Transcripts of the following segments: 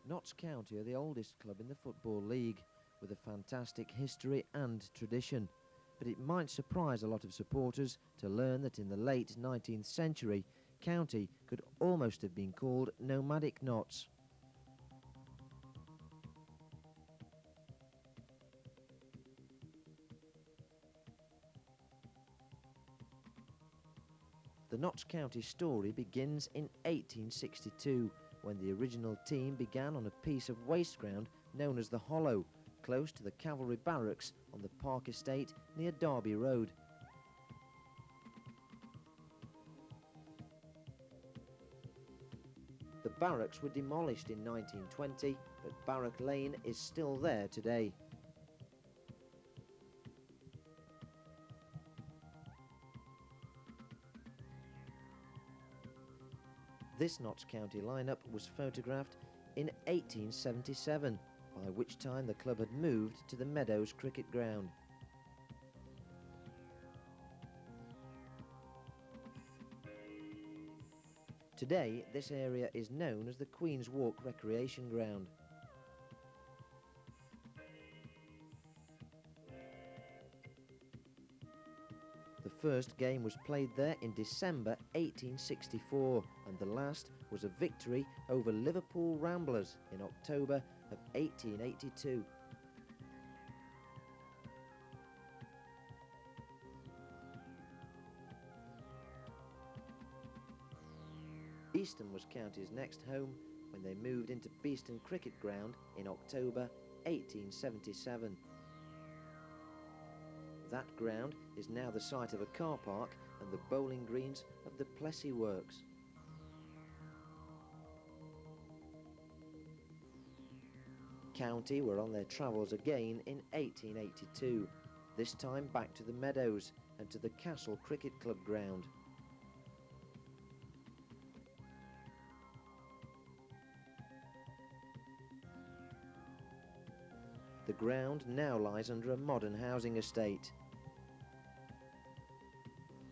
Notts County are the oldest club in the Football League, with a fantastic history and tradition. But it might surprise a lot of supporters to learn that in the late 19th century, County could almost have been called Nomadic Notts. The Notts County story begins in 1862, when the original team began on a piece of waste ground known as the Hollow, close to the cavalry barracks on the Park Estate near Derby Road. The barracks were demolished in 1920, but Barrack Lane is still there today. This Notts County lineup was photographed in 1877, by which time the club had moved to the Meadows cricket ground. Today, this area is known as the Queen's Walk Recreation Ground. The first game was played there in December 1864, and the last was a victory over Liverpool Ramblers in October of 1882. Beeston was County's next home when they moved into Beeston Cricket Ground in October 1877. That ground is now the site of a car park and the bowling greens of the Plessey Works. County were on their travels again in 1882, this time back to the Meadows and to the Castle Cricket Club ground. The ground now lies under a modern housing estate,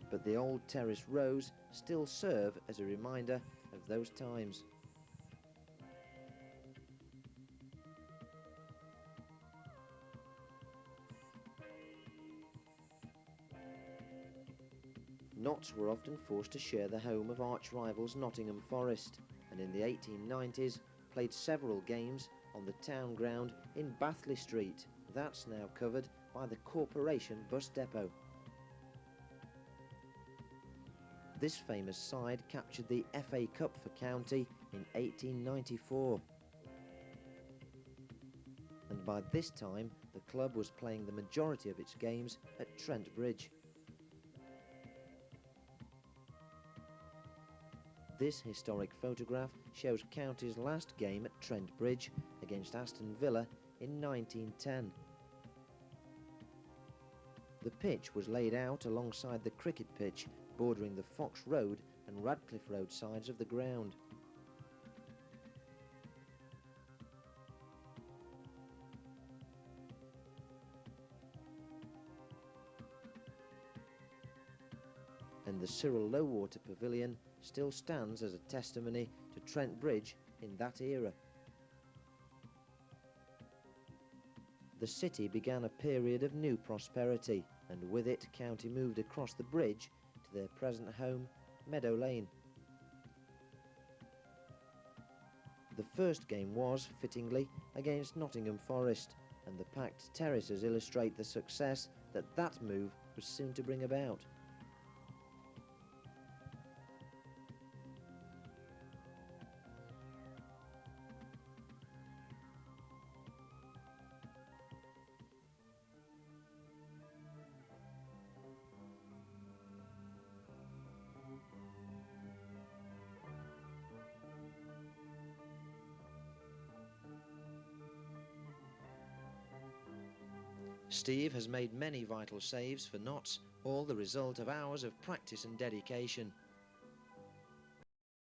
but the old terrace rows still serve as a reminder of those times. Notts were often forced to share the home of arch-rivals Nottingham Forest, and in the 1890s played several games on the town ground in Bathley Street. That's now covered by the Corporation bus depot. This famous side captured the FA Cup for County in 1894. And by this time, the club was playing the majority of its games at Trent Bridge. This historic photograph shows County's last game at Trent Bridge against Aston Villa in 1910. The pitch was laid out alongside the cricket pitch, bordering the Fox Road and Radcliffe Road sides of the ground. And the Cyril Lowater Pavilion still stands as a testimony to Trent Bridge in that era. The city began a period of new prosperity, and with it County moved across the bridge to their present home, Meadow Lane. The first game was, fittingly, against Nottingham Forest, and the packed terraces illustrate the success that that move was soon to bring about. Steve has made many vital saves for Notts, all the result of hours of practice and dedication.